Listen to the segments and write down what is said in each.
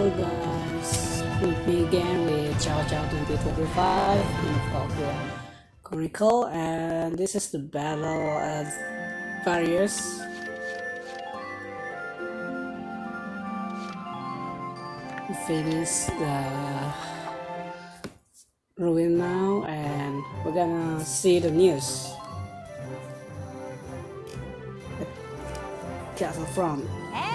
Hello guys, we began with Chow Chow 2025 in Valkyria Chronicle, and this is the battle at Barious. We finished the ruin now, and we're gonna see the news. Castle front. Hey!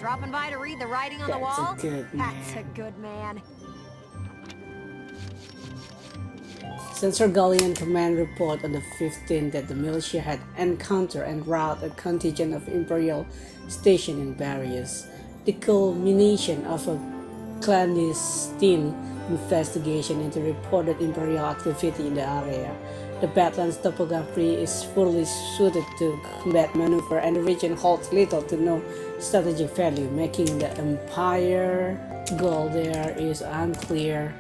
Dropping by to read the writing on the wall? That's a good man. Senjo Gallian command report on the 15th that the militia had encountered and routed a contingent of Imperial stationed in Barious, the culmination of a clandestine investigation into reported Imperial activity in the area. The Badlands topography is poorly suited to combat maneuver, and the region holds little to no strategic value, making the Empire goal there is unclear.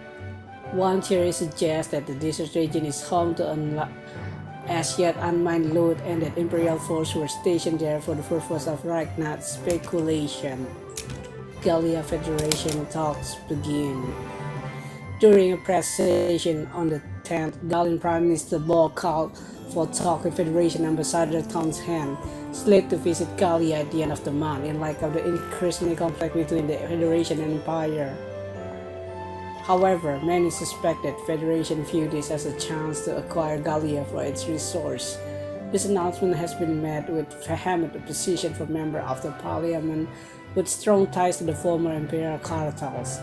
One theory suggests that the desert region is home to as yet unmined loot, and that Imperial forces were stationed there for the purpose of Ragnite speculation. Gallia Federation talks begin. During a press session on the 10th, Gallian Prime Minister Bo called for talk with Federation Ambassador Townsend, slated to visit Gallia at the end of the month in light of the increasing conflict between the Federation and Empire. However, many suspect that Federation viewed this as a chance to acquire Gallia for its resource. This announcement has been met with vehement opposition from members of the parliament with strong ties to the former Imperial cartels.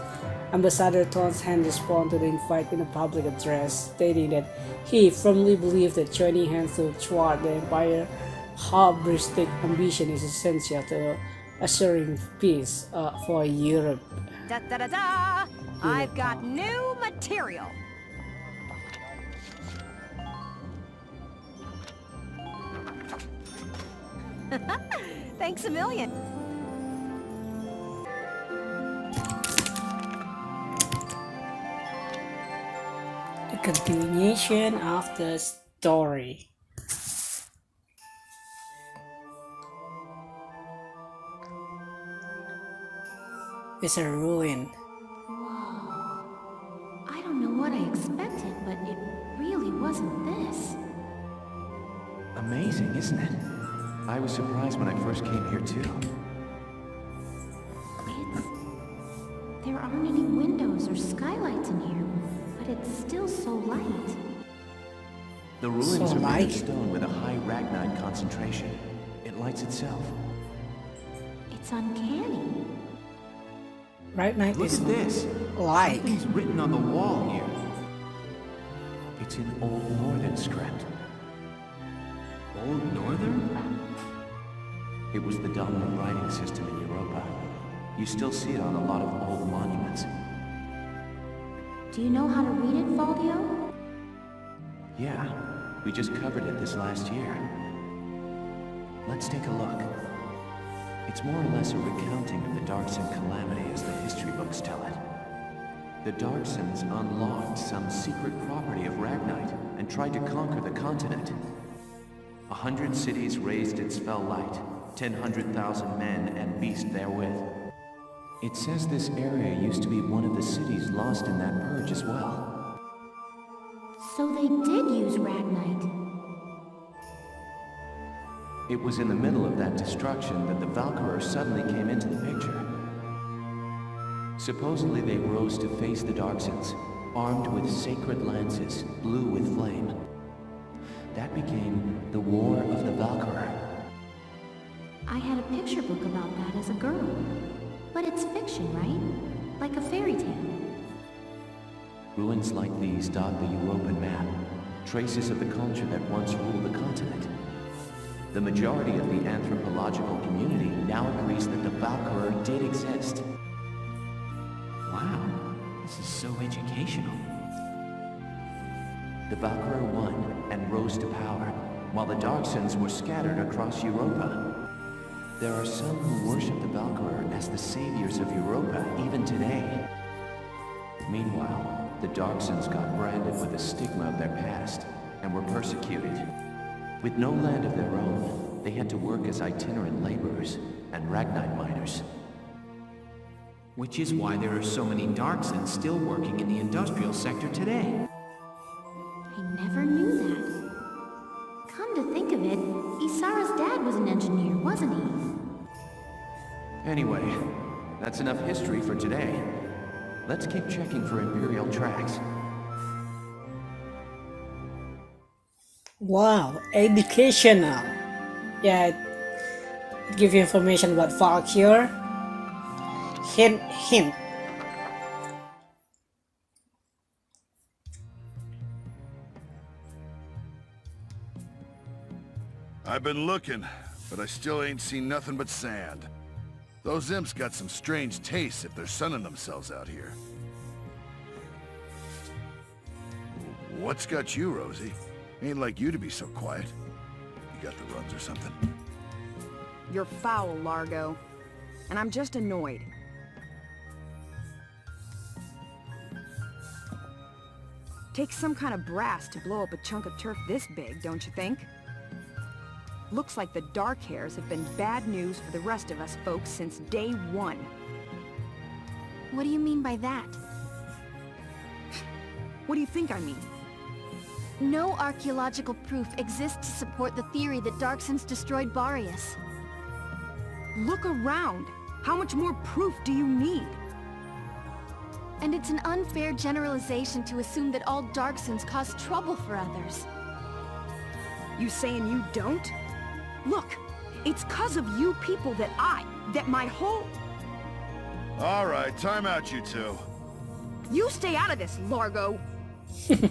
Ambassador Townsend responded to the invite in a public address, stating that he firmly believed that joining hands to thwart the Empire's hubristic ambition is essential to assuring peace for Europe. Da da da da! I've got new material! Thanks a million! The continuation of the story. It's a ruin. Whoa. I don't know what I expected, but it really wasn't this. Amazing, isn't it? I was surprised when I first came here too. There aren't any windows or skylights in here, but it's still so light. The ruins are made of stone with a high Ragnite concentration. It lights itself. It's uncanny. Ragnite Look is at this. like. Something's written on the wall here. It's in Old Northern script. Old Northern? It was the dominant writing system in Europa. You still see it on a lot of old monuments. Do you know how to read it, Valdio? Yeah, we just covered it this last year. Let's take a look. It's more or less a recounting of the Darkson calamity as the history books tell it. The Darksons unlocked some secret property of Ragnite and tried to conquer the continent. 100 cities raised its fell light, 100,000 men and beast therewith. It says this area used to be one of the cities lost in that purge as well. So they did use Ragnite. It was in the middle of that destruction that the Valkyria suddenly came into the picture. Supposedly they rose to face the Darksons, armed with sacred lances, blue with flame. That became the War of the Valkyria. I had a picture book about that as a girl. But it's fiction, right? Like a fairy tale. Ruins like these dot the Europan map, traces of the culture that once ruled the continent. The majority of the anthropological community now agrees that the Valkyria did exist. Wow, this is so educational. The Valkyria won and rose to power, while the Darksons were scattered across Europa. There are some who worship the Valkyria as the saviors of Europa even today. Meanwhile, the Darksons got branded with the stigma of their past and were persecuted. With no land of their own, they had to work as itinerant laborers and Ragnite miners. Which is why there are so many Darksons still working in the industrial sector today. I never knew that. Come to think of it, Isara's dad was an engineer, wasn't he? Anyway, that's enough history for today. Let's keep checking for Imperial tracks. Wow, educational. Yeah, it gives you information about Varukyuria. Hint, hint. I've been looking, but I still ain't seen nothing but sand. Those imps got some strange tastes if they're sunning themselves out here. What's got you, Rosie? Ain't like you to be so quiet. You got the runs or something? You're foul, Largo. And I'm just annoyed. Takes some kind of brass to blow up a chunk of turf this big, don't you think? Looks like the dark hairs have been bad news for the rest of us folks since day one. What do you mean by that? What do you think I mean? No archaeological proof exists to support the theory that Darksons destroyed Barious. Look around! How much more proof do you need? And it's an unfair generalization to assume that all Darksons cause trouble for others. You saying you don't? Look, it's 'cause of you people that my whole... All right, time out, you two. You stay out of this, Largo!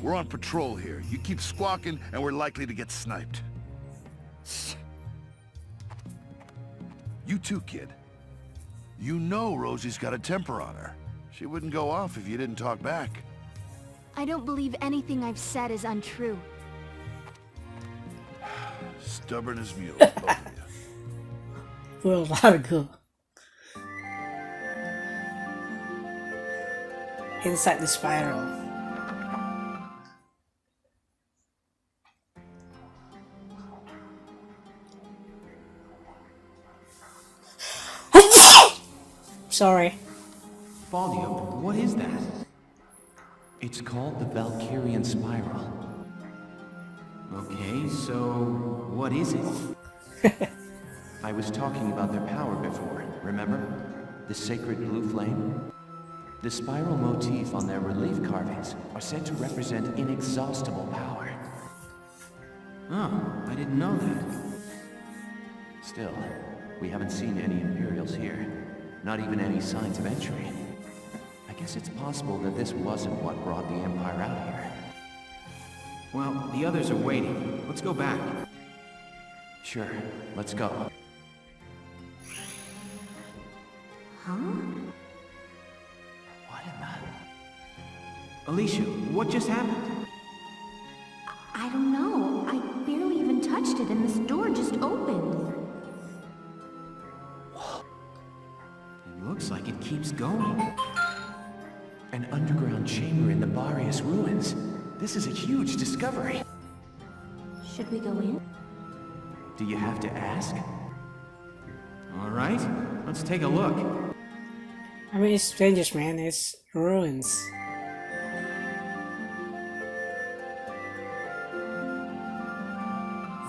We're on patrol here. You keep squawking, and we're likely to get sniped. You too, kid. You know Rosie's got a temper on her. She wouldn't go off if you didn't talk back. I don't believe anything I've said is untrue. Stubborn as mules, both of you. Well, Largo. Inside the spiral. Sorry. Valdio, what is that? It's called the Valkyrian Spiral. Okay, so what is it? I was talking about their power before, remember? The sacred blue flame? The spiral motif on their relief carvings are said to represent inexhaustible power. Oh, I didn't know that. Still, we haven't seen any Imperials here. Not even any signs of entry. I guess it's possible that this wasn't what brought the Empire out here. Well, the others are waiting. Let's go back. Sure, let's go. Huh? What in the... Alicia, what just happened? I don't know. I barely even touched it and this door just opened. It looks like it keeps going. An underground chamber in the Barious ruins. This is a huge discovery. Should we go in? Do you have to ask? All right, let's take a look. I mean, it's dangerous, man. It's ruins.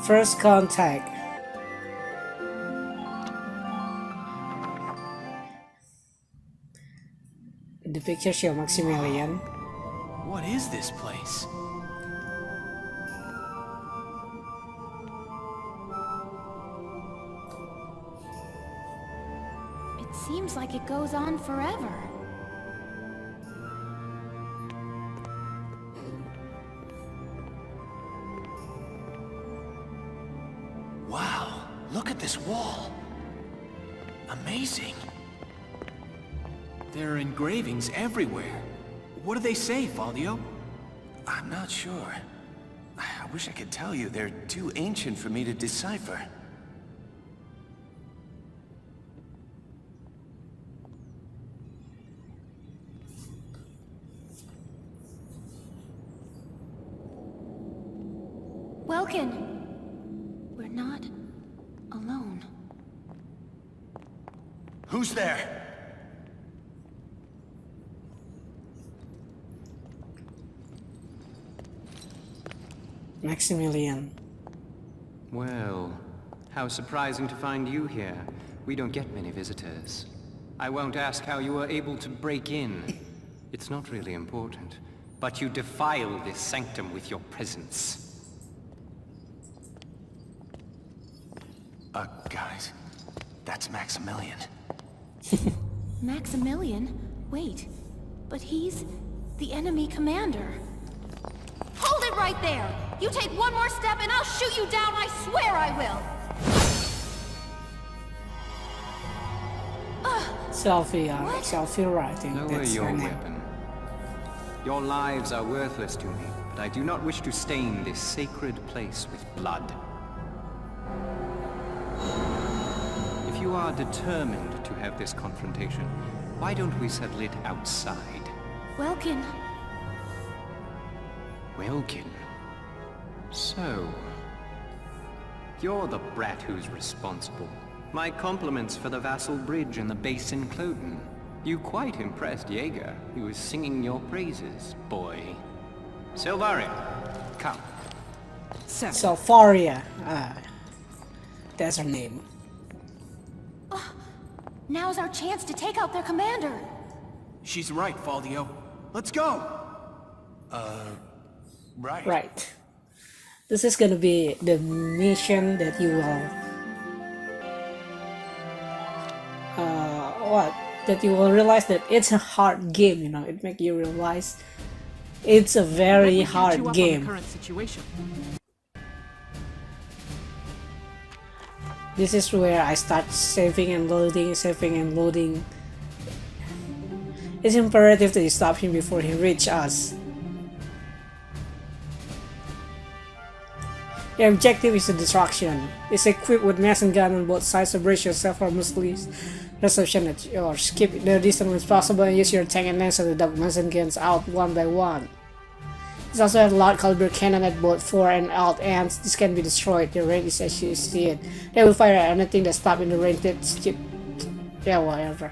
First contact. The picture show Maximilian. What is this place? It seems like it goes on forever. Wow, look at this wall. Amazing. There are engravings everywhere. What do they say, Valdio? I'm not sure. I wish I could tell you. They're too ancient for me to decipher. Welkin! We're not alone. Who's there? Maximilian. Well, how surprising to find you here. We don't get many visitors. I won't ask how you were able to break in. It's not really important. But you defile this sanctum with your presence. Guys, that's Maximilian. Maximilian? Wait, but he's the enemy commander. Hold it right there! You take one more step and I'll shoot you down, I swear I will! Selfie writing. Lower That's your her name. weapon. Your lives are worthless to me, but I do not wish to stain this sacred place with blood. If you are determined to have this confrontation, why don't we settle it outside? Welkin. Welkin. So, you're the brat who's responsible. My compliments for the Vassal Bridge and the base in Cloden. You quite impressed Jaeger. He was singing your praises, boy. Silvaria, come. Selvaria. That's her name. Now's our chance to take out their commander. She's right, Faldio. Let's go! Right. Right. This is gonna be the mission that you will that you will realize that it's a hard game, you know. It makes you realize it's a very hard game. This is where I start saving and loading. It's imperative that you stop him before he reaches us. The objective is the destruction. It's equipped with machine gun on both sides to brace yourself for mostly reception at yours. Keep the distance as possible and use your tank and lance to dump machine guns out one by one. It also has a large caliber cannon at both fore and alt ends. This can be destroyed. The range is as you see it. They will fire at anything that stops in the range that's cheap. Yeah, whatever.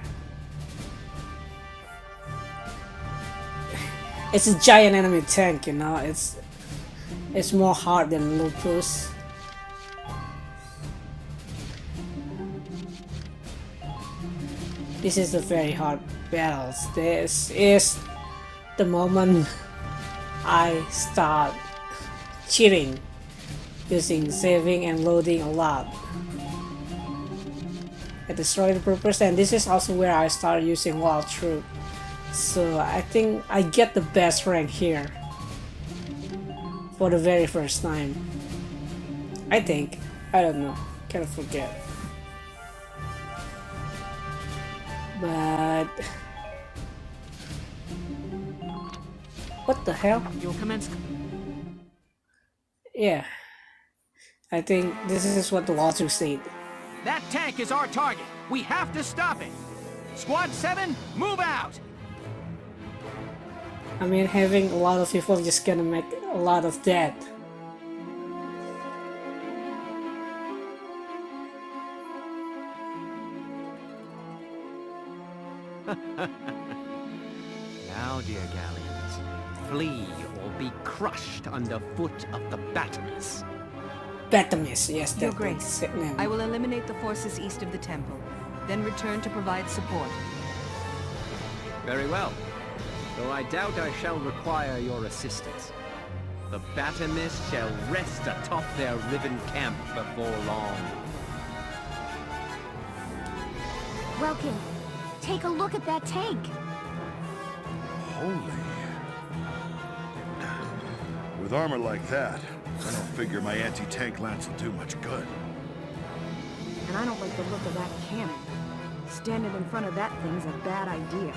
It's a giant enemy tank, you know. It's more hard than Lupus. This is a very hard battle. This is the moment I start cheating, using saving and loading a lot. I destroy the purpose, and this is also where I start using wild troop. So I think I get the best rank here for the very first time. I think. I don't know. Kind of forget. But what the hell? You'll commence. Yeah. I think this is what the walkthrough said. That tank is our target. We have to stop it. Squad 7, move out. I mean, having a lot of people just gonna make a lot of death. Now, dear Gallians, flee or be crushed underfoot of the Batamis. Batamis, yes, Your that Grace, name. I will eliminate the forces east of the temple, then return to provide support. Very well. Though I doubt I shall require your assistance. The Batamis shall rest atop their riven camp before long. Welkin, take a look at that tank. Holy. With armor like that, I don't figure my anti-tank lance will do much good. And I don't like the look of that cannon. Standing in front of that thing's a bad idea.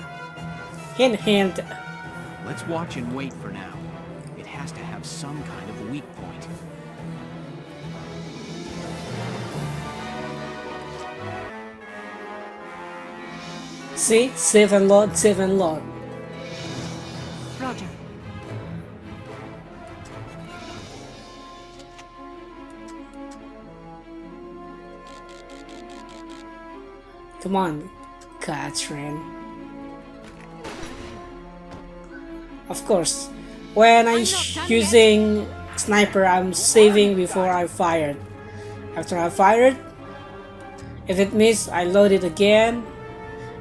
Hint, hint. Let's watch and wait for now. It has to have some kind of weak point. See? Save and load, save and load. Roger. Come on, Catherine. Of course, when I'm using sniper, I'm saving before I fired. After I fired, if it missed, I load it again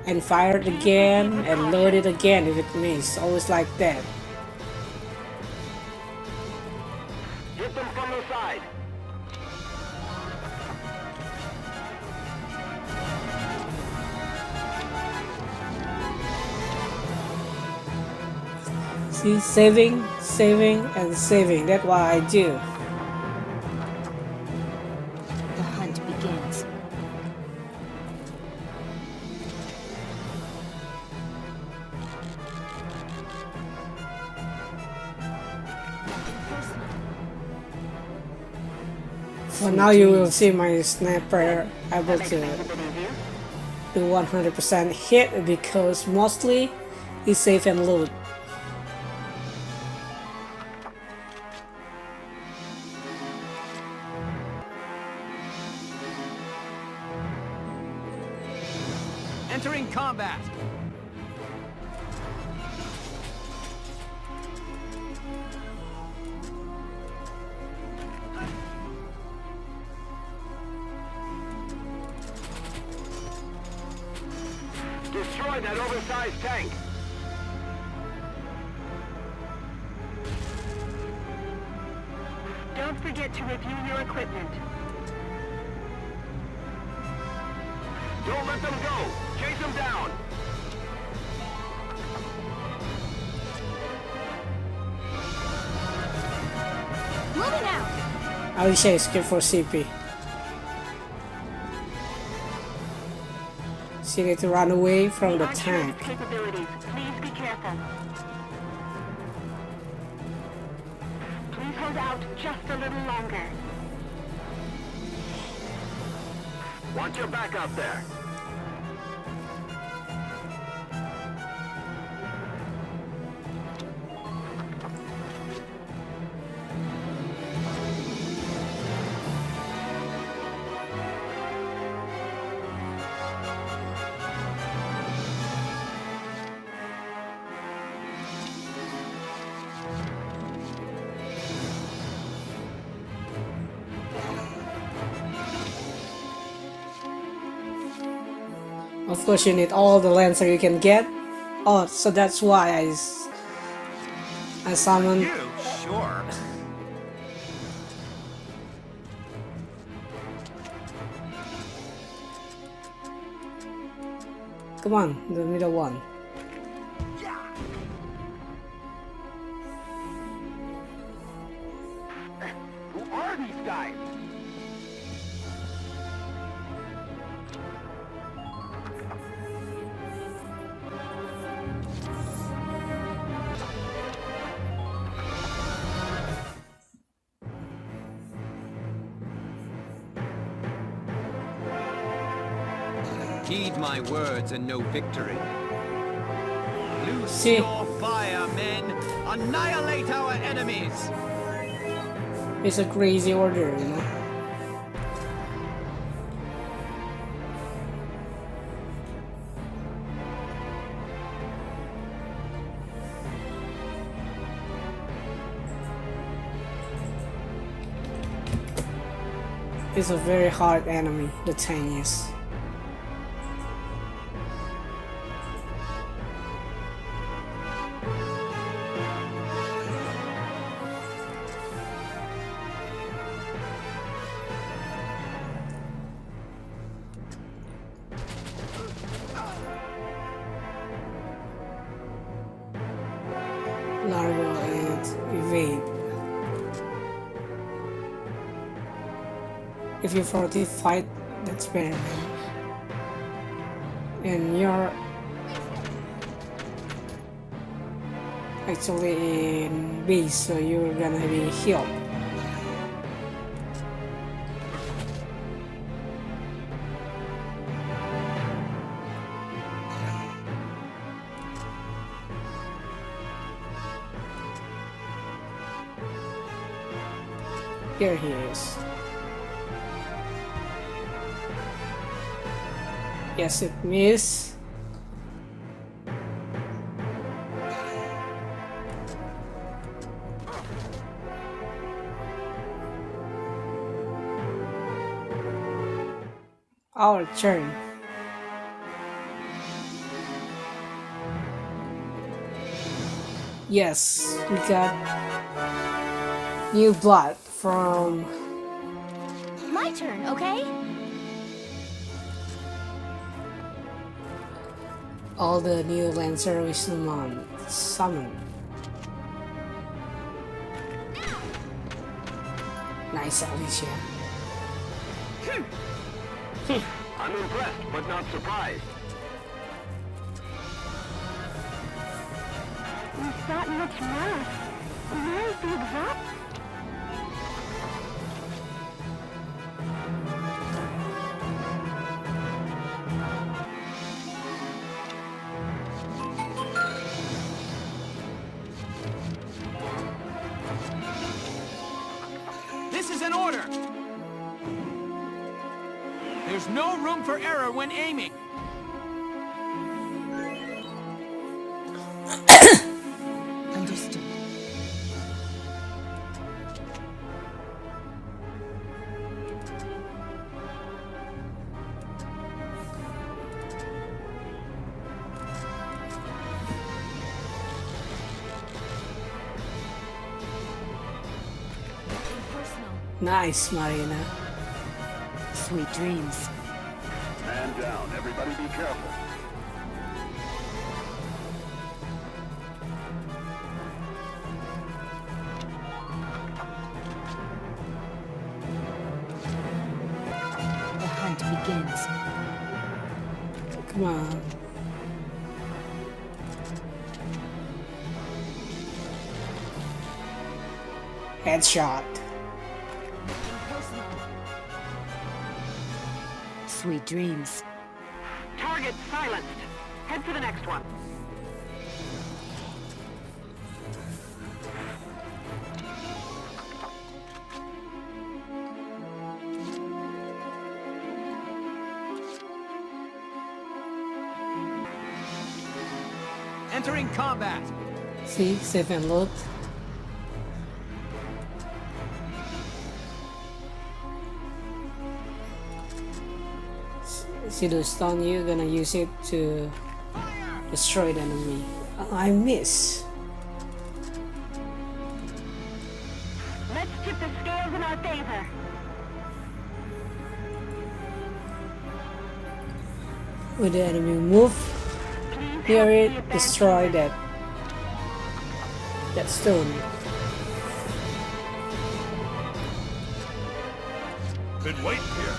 and fire it again and load it again if it missed. Always like that. Hit them from the side. See, saving, saving, and saving. That's what I do. The hunt begins. So now you will see my sniper able to do 100% hit because mostly it's save and load. Entering combat. Destroy that oversized tank. Don't forget to review your equipment. Don't let them go. Chase them down. Moving out. I will say skip for CP. She need to run away from the tank. Capabilities. Please be careful. Please hold out just a little longer. Want your back out there. Of course, you need all the Lancer you can get. Oh, so that's why I summoned. You? Sure. Come on, the middle one. Who are these guys? Heed my words and no victory. Loose See. your fire, men! Annihilate our enemies! It's a crazy order, you know. It's a very hard enemy, the tiniest. Largo and evade. If you forty fight, that's better. And you're actually in base, so you're gonna be healed. Here he is. Yes, it missed. Our turn. Yes, we got new blood from My turn, okay? all the new Lancer we summon. Nice, Alicia. I'm impressed, but not surprised. There's not much left. Where's the exact? This is an order! There's no room for error when aiming. Understood. Nice, Marina. Sweet dreams. Man down, everybody be careful. The hunt begins. Come on. Headshot. Sweet dreams. Target silenced. Head for the next one. Entering combat. See, save and load. See those stun, you're gonna use it to destroy the enemy. Oh, I miss. Let's tip the scales in our favor. When the enemy move, hear it, destroy that stone. Been waiting here.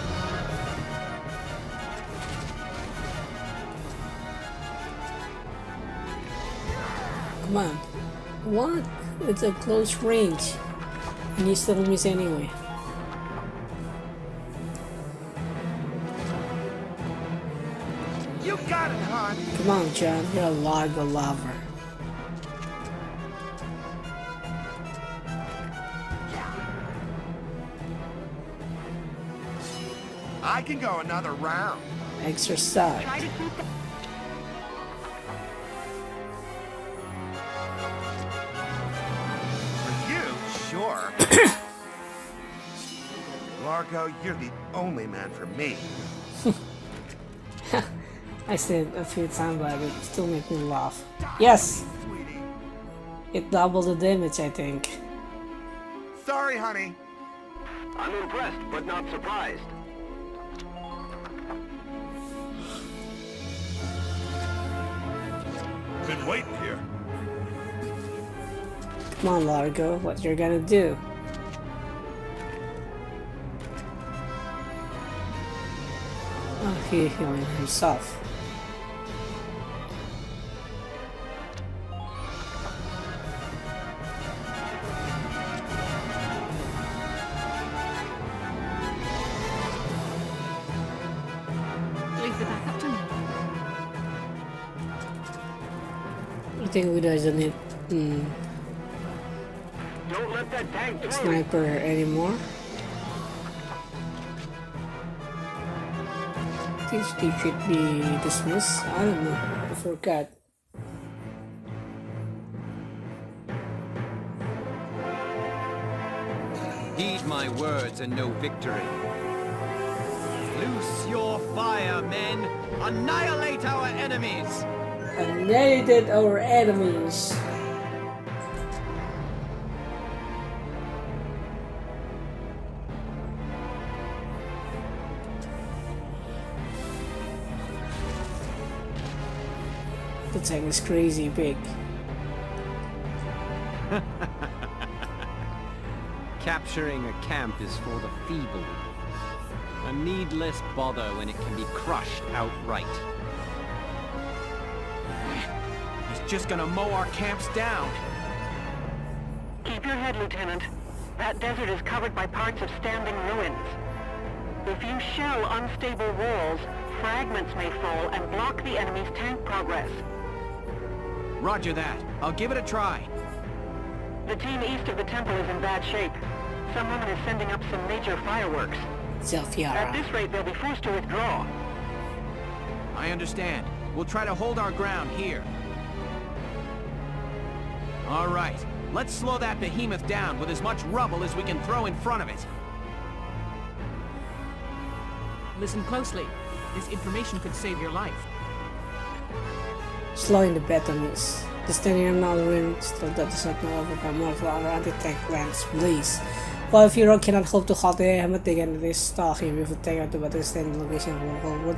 Come on. What? It's a close range. And you still miss anyway. You got it, hon. Come on, John. You're a Largo lover. I can go another round. Extra side. Try to keep the... For you, sure. Largo, you're the only man for me. I said a few times, but it still makes me laugh. Yes! Sweetie. It doubled the damage, I think. Sorry, honey. I'm impressed, but not surprised. Been waiting here. Come on, Largo, what you're gonna do? Oh, he's healing himself. Leave the back up to me. I think we doesn't need Don't let that tank through. sniper anymore. This should be dismissed. I don't know. I forgot. Heed my words and no victory. Loose your fire, men! Annihilate our enemies! Annihilated our enemies. The tank is crazy big. Capturing a camp is for the feeble. A needless bother when it can be crushed outright. He's just gonna mow our camps down. Keep your head, Lieutenant. That desert is covered by parts of standing ruins. If you shell unstable walls, fragments may fall and block the enemy's tank progress. Roger that. I'll give it a try. The team east of the temple is in bad shape. Some woman is sending up some major fireworks. At Zelfiara. this rate, they'll be forced to withdraw. I understand. We'll try to hold our ground here. All right. Let's slow that behemoth down with as much rubble as we can throw in front of it. Listen closely. This information could save your life. Slowing the batteries. The standing around the ring still that does not know about more of our anti-tank ranks, please. While if you cannot hope to halt the hammer taken this star here, we will take out the battery standing location of Wood.